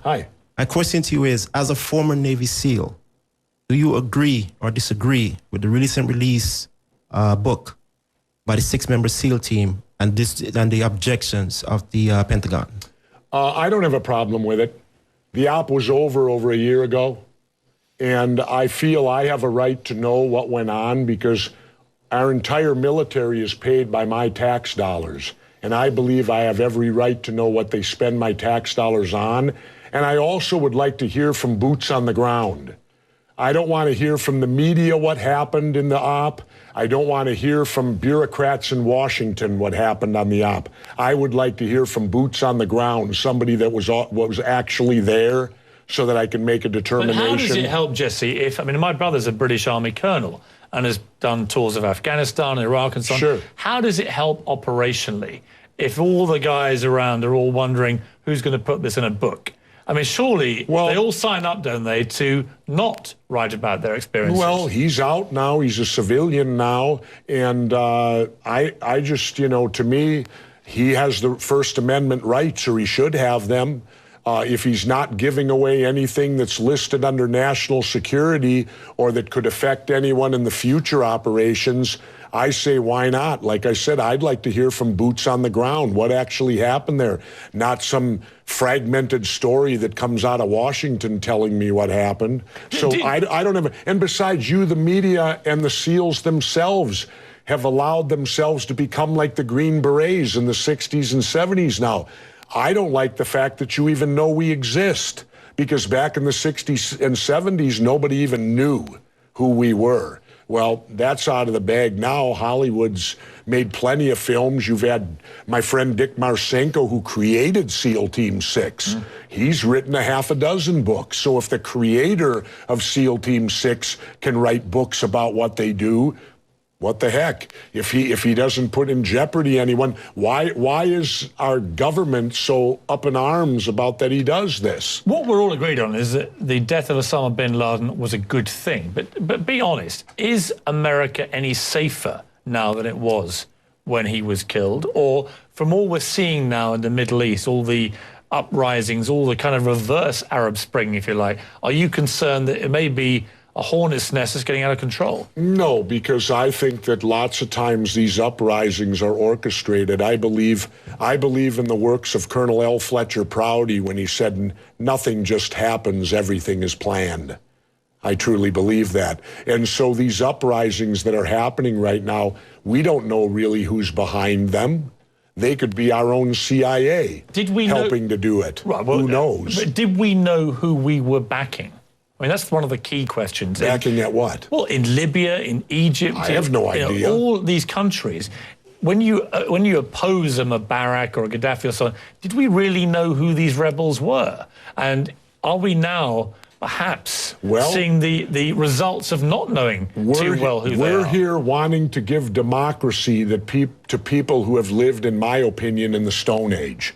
Hi. My question to you is, as a former Navy SEAL, do you agree or disagree with the recent release book by the 6-member SEAL team and the objections of the Pentagon? I don't have a problem with it. The op was over a year ago, and I feel I have a right to know what went on because our entire military is paid by my tax dollars, and I believe I have every right to know what they spend my tax dollars on. And I also would like to hear from boots on the ground. I don't want to hear from the media what happened in the op. I don't want to hear from bureaucrats in Washington what happened on the op. I would like to hear from boots on the ground, somebody that was actually there, so that I can make a determination. But how does it help, Jesse, if, I mean, my brother's a British Army colonel and has done tours of Afghanistan and Iraq and so on. Sure. How does it help operationally if all the guys around are all wondering who's going to put this in a book? I mean, surely they all sign up, don't they, to not write about their experiences? Well, he's out now. He's a civilian now. And I just, you know, to me, he has the First Amendment rights, or he should have them. If he's not giving away anything that's listed under national security or that could affect anyone in the future operations, I say, why not? Like I said, I'd like to hear from boots on the ground what actually happened there, not some fragmented story that comes out of Washington telling me what happened. So I don't have, and besides, you, the media and the SEALs themselves have allowed themselves to become like the Green Berets in the 60s and 70s now. I don't like the fact that you even know we exist, because back in the 60s and 70s, nobody even knew who we were. Well, that's out of the bag now. Hollywood's made plenty of films. You've had my friend Dick Marcinko, who created SEAL Team 6. He's written a half a dozen books. So if the creator of SEAL Team 6 can write books about what they do, what the heck? If he doesn't put in jeopardy anyone, why is our government so up in arms about that he does this? What we're all agreed on is that the death of Osama bin Laden was a good thing. But be honest, is America any safer now than it was when he was killed? Or from all we're seeing now in the Middle East, all the uprisings, all the kind of reverse Arab Spring, if you like, are you concerned that it may be a hornet's nest is getting out of control? No, because I think that lots of times these uprisings are orchestrated. I believe in the works of Colonel L. Fletcher Prouty when he said, nothing just happens, everything is planned. I truly believe that. And so these uprisings that are happening right now, we don't know really who's behind them. They could be our own CIA helping to do it. Right, well, who knows? But did we know who we were backing? I mean, that's one of the key questions. Backing at what? Well, in Libya, in Egypt. I have no idea. All these countries. When you oppose a Mubarak or a Gaddafi or so on, did we really know who these rebels were? And are we now perhaps seeing the results of not knowing too well who they are? We're here wanting to give democracy to people who have lived, in my opinion, in the Stone Age.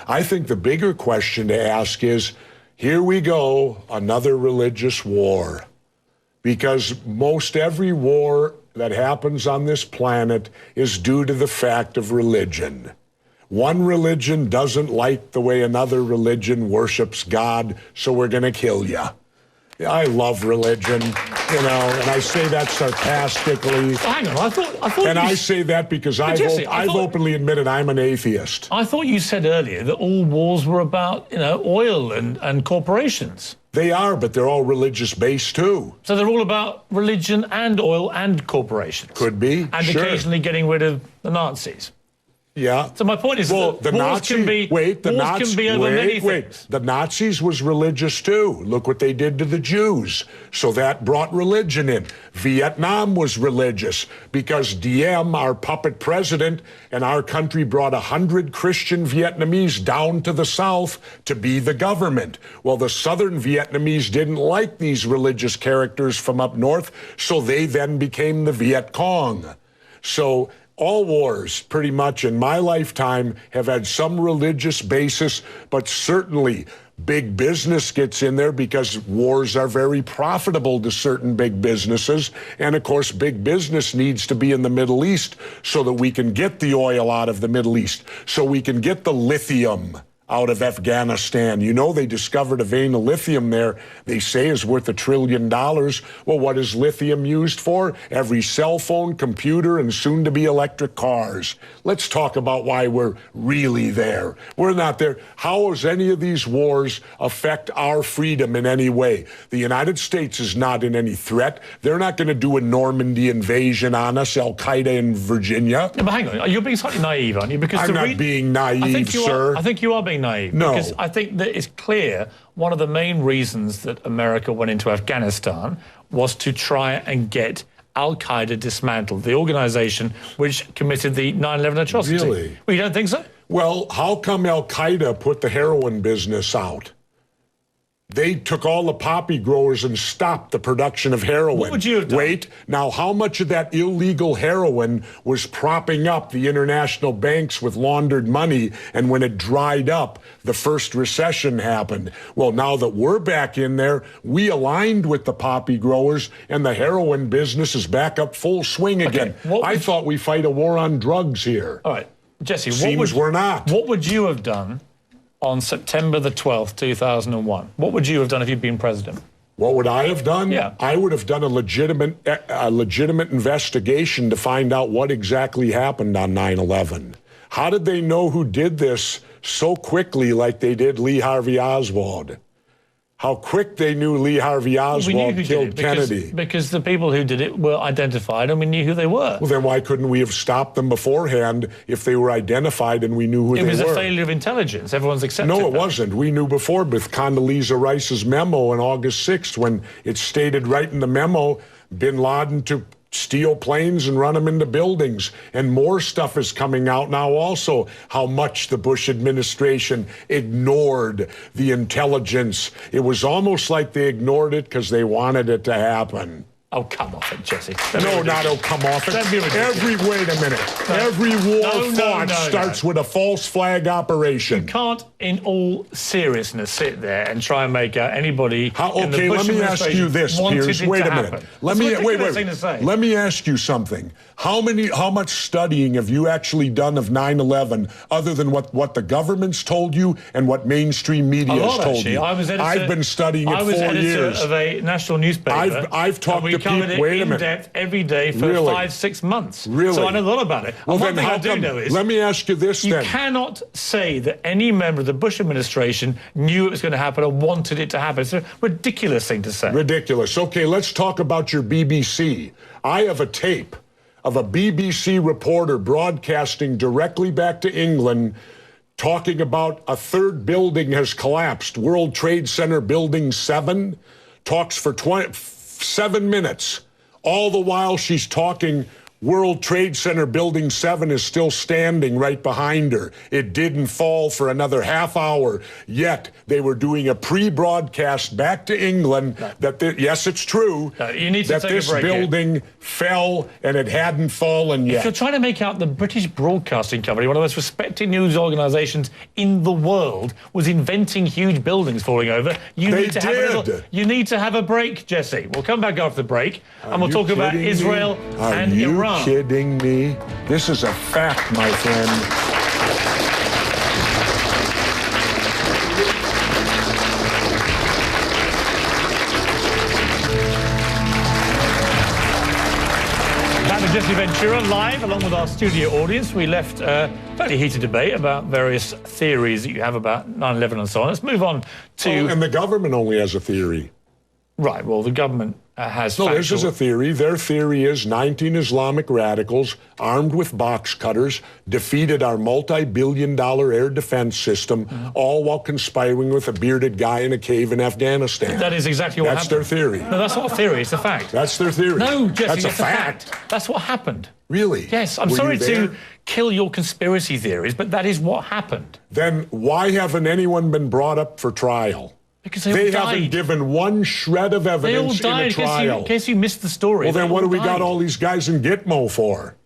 I think the bigger question to ask is, here we go, another religious war. Because most every war that happens on this planet is due to the fact of religion. One religion doesn't like the way another religion worships God, so we're going to kill you. I love religion, you know, and I say that sarcastically. Hang on, I thought. And I say that because I've openly admitted I'm an atheist. I thought you said earlier that all wars were about, you know, oil and corporations. They are, but they're all religious-based too. So they're all about religion and oil and corporations. Could be, and sure. Occasionally getting rid of the Nazis. Yeah. So my point is, well, that wars can be over many things. The Nazis was religious too. Look what they did to the Jews. So that brought religion in. Vietnam was religious because Diem, our puppet president, and our country brought 100 Christian Vietnamese down to the south to be the government. Well, the southern Vietnamese didn't like these religious characters from up north, so they then became the Viet Cong. So all wars, pretty much in my lifetime, have had some religious basis, but certainly big business gets in there because wars are very profitable to certain big businesses. And of course, big business needs to be in the Middle East so that we can get the oil out of the Middle East, so we can get the lithium out of Afghanistan. You know, they discovered a vein of lithium there they say is worth $1 trillion. Well, what is lithium used for? Every cell phone, computer, and soon to be electric cars. Let's talk about why we're really there. We're not there. How does any of these wars affect our freedom in any way? The United States is not in any threat. They're not going to do a Normandy invasion on us, Al-Qaeda in Virginia. Yeah, but hang on, you're being slightly naive, aren't you? Because I'm not being naive, sir. I think you are being naive. No. Because I think that it's clear one of the main reasons that America went into Afghanistan was to try and get Al-Qaeda dismantled, the organization which committed the 9/11 atrocity. Really? Well, you don't think so? Well, how come Al-Qaeda put the heroin business out? They took all the poppy growers and stopped the production of heroin. What would you have done? Wait, now how much of that illegal heroin was propping up the international banks with laundered money, and when it dried up, the first recession happened? Well, now that we're back in there, we aligned with the poppy growers, and the heroin business is back up full swing again. I thought we fight a war on drugs here. All right, Jesse, we're not. What would you have done on September the 12th, 2001? What would you have done if you'd been president? What would I have done? Yeah. I would have done a legitimate investigation to find out what exactly happened on 9/11. How did they know who did this so quickly like they did Lee Harvey Oswald? How quick they knew Lee Harvey Oswald killed Kennedy. Because the people who did it were identified and we knew who they were. Well, then why couldn't we have stopped them beforehand if they were identified and we knew who they were? It was a failure of intelligence. Everyone's accepted No, it that. wasn't. We knew before with Condoleezza Rice's memo on August 6th when it stated right in the memo, bin Laden to steal planes and run them into buildings. And more stuff is coming out now also, how much the Bush administration ignored the intelligence. It was almost like they ignored it because they wanted it to happen. Oh, come off it, Jesse. No, not oh, come off it. Wait a minute. No. Every war fought starts with a false flag operation. You can't, in all seriousness, sit there and try and make out anybody in the Bush let me ask you this, Piers. Wait a minute. Let me ask you something. How much studying have you actually done of 9/11 other than what the government's told you and what mainstream media has told you? I've been studying it 4 years. I was editor of a national newspaper. I've talked to people. Wait a minute. In depth every day for 5-6 months. Really? So I know a lot about it. Well, and one thing I do know is, let me ask you this then. You cannot say that any member of the Bush administration knew it was going to happen or wanted it to happen. It's a ridiculous thing to say. Ridiculous. Okay, let's talk about your BBC. I have a tape of a BBC reporter broadcasting directly back to England talking about a third building has collapsed. World Trade Center Building 7 talks for 7 minutes. All the while she's talking, World Trade Center Building 7 is still standing right behind her. It didn't fall for another half hour. Yet they were doing a pre-broadcast back to England that, yes, it's true, you need to that take this a break building fell and it hadn't fallen yet. If you're trying to make out the British Broadcasting Company, one of the most respected news organisations in the world, was inventing huge buildings falling over, you need to have a break, Jesse. We'll come back after the break and we'll talk about Israel and Iran. Are you kidding me? This is a fact, my friend. Back to Jesse Ventura live along with our studio audience. We left a fairly heated debate about various theories that you have about 9/11 and so on. Let's move on to... and the government only has a theory. Right, well, the government has No, this is a theory. Their theory is 19 Islamic radicals armed with box cutters defeated our multi-billion-dollar air defense system, all while conspiring with a bearded guy in a cave in Afghanistan. That is exactly what happened. That's their theory. No, that's not a theory, it's a fact. That's their theory. No, Jesse, that's a fact. That's what happened. Really? Yes, I'm sorry to kill your conspiracy theories, but that is what happened. Then why haven't anyone been brought up for trial? Because they all died. Haven't given one shred of evidence in a trial. In case you missed the story. Well, then what do we got all these guys in Gitmo for?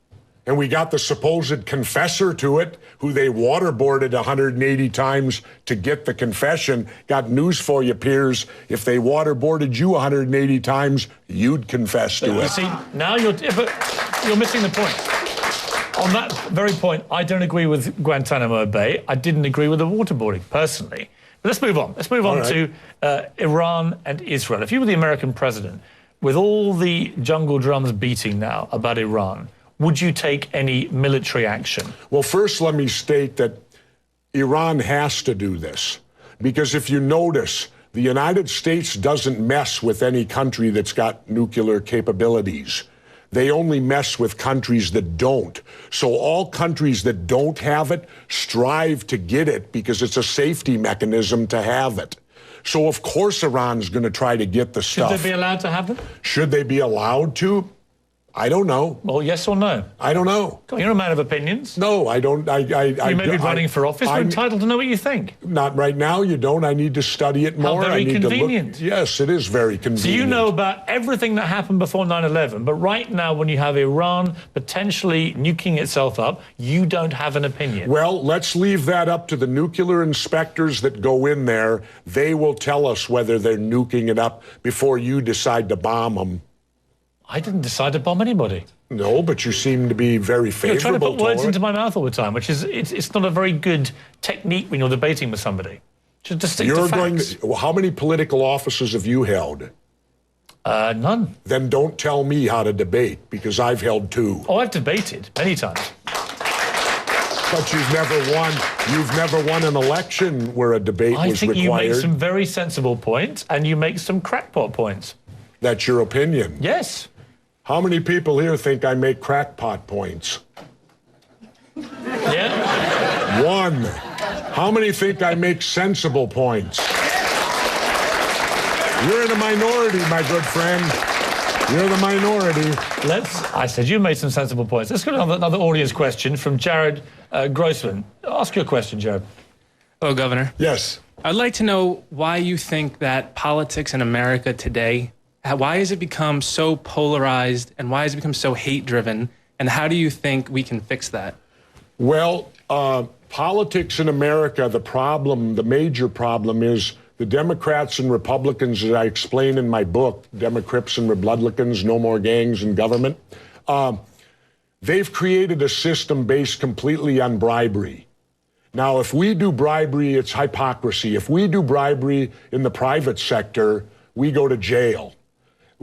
And we got the supposed confessor to it, who they waterboarded 180 times to get the confession. Got news for you, Piers. If they waterboarded you 180 times, you'd confess to it. See, now you're missing the point. On that very point, I don't agree with Guantanamo Bay. I didn't agree with the waterboarding, personally. But let's move on. Let's move on to Iran and Israel. If you were the American president, with all the jungle drums beating now about Iran, would you take any military action? Well, first, let me state that Iran has to do this. Because if you notice, the United States doesn't mess with any country that's got nuclear capabilities. They only mess with countries that don't. So all countries that don't have it strive to get it because it's a safety mechanism to have it. So of course Iran's going to try to get the stuff. Should they be allowed to have it? Should they be allowed to? I don't know. Well, yes or no? I don't know. You're a man of opinions. No, I don't. You may be running for office. You're entitled to know what you think. Not right now. You don't. I need to study it more. How very I need convenient. To look. Yes, it is very convenient. So you know about everything that happened before 9/11, but right now, when you have Iran potentially nuking itself up, you don't have an opinion. Well, let's leave that up to the nuclear inspectors that go in there. They will tell us whether they're nuking it up before you decide to bomb them. I didn't decide to bomb anybody. No, but you seem to be very favorable. You're trying to put words into my mouth all the time, which is it's not a very good technique when you're debating with somebody. Just stick to facts. How many political offices have you held? None. Then don't tell me how to debate, because I've held 2. Oh, I've debated many times. But you've never won an election where a debate was required. I think you make some very sensible points, and you make some crackpot points. That's your opinion? Yes. How many people here think I make crackpot points? Yeah. 1. How many think I make sensible points? You're in a minority, my good friend. You're the minority. I said you made some sensible points. Let's go to another audience question from Jared Grossman. Ask your question, Jared. Hello, Governor. Yes. I'd like to know why you think that politics in America today, why has it become so polarized and why has it become so hate-driven? And how do you think we can fix that? Well, politics in America, the major problem is the Democrats and Republicans, as I explain in my book, Democrats and Republicans, No More Gangs in Government, they've created a system based completely on bribery. Now, if we do bribery, it's hypocrisy. If we do bribery in the private sector, we go to jail.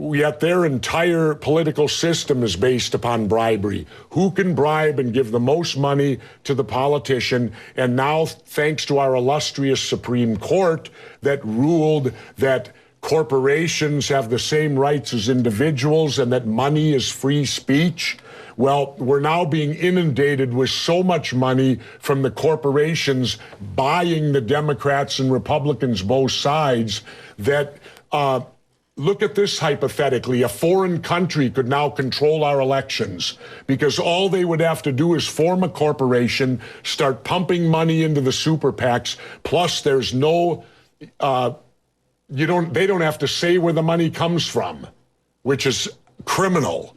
Yet their entire political system is based upon bribery. Who can bribe and give the most money to the politician? And now, thanks to our illustrious Supreme Court that ruled that corporations have the same rights as individuals and that money is free speech, well, we're now being inundated with so much money from the corporations buying the Democrats and Republicans, both sides, that look at this hypothetically. A foreign country could now control our elections because all they would have to do is form a corporation, start pumping money into the super PACs, plus there's no, they don't have to say where the money comes from, which is criminal.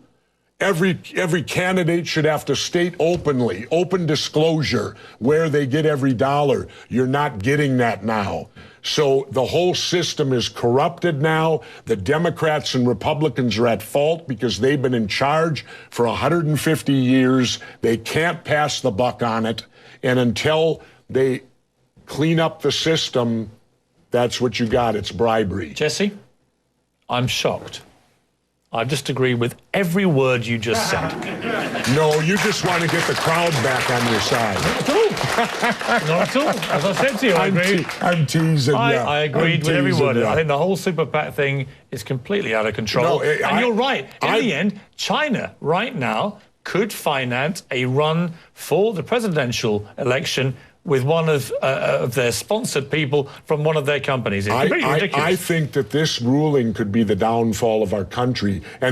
Every candidate should have to state openly, open disclosure, where they get every dollar. You're not getting that now. So the whole system is corrupted now. The Democrats and Republicans are at fault because they've been in charge for 150 years. They can't pass the buck on it. And until they clean up the system, that's what you got. It's bribery. Jesse, I'm shocked. I just agree with every word you just said. No, you just want to get the crowd back on your side. Not at all. Not at all. As I said to you, I agree. I'm teasing you. I agreed with every word. I think the whole super PAC thing is completely out of control. And you're right. In the end, China right now could finance a run for the presidential election with one of their sponsored people from one of their companies. It's completely ridiculous. I think that this ruling could be the downfall of our country. And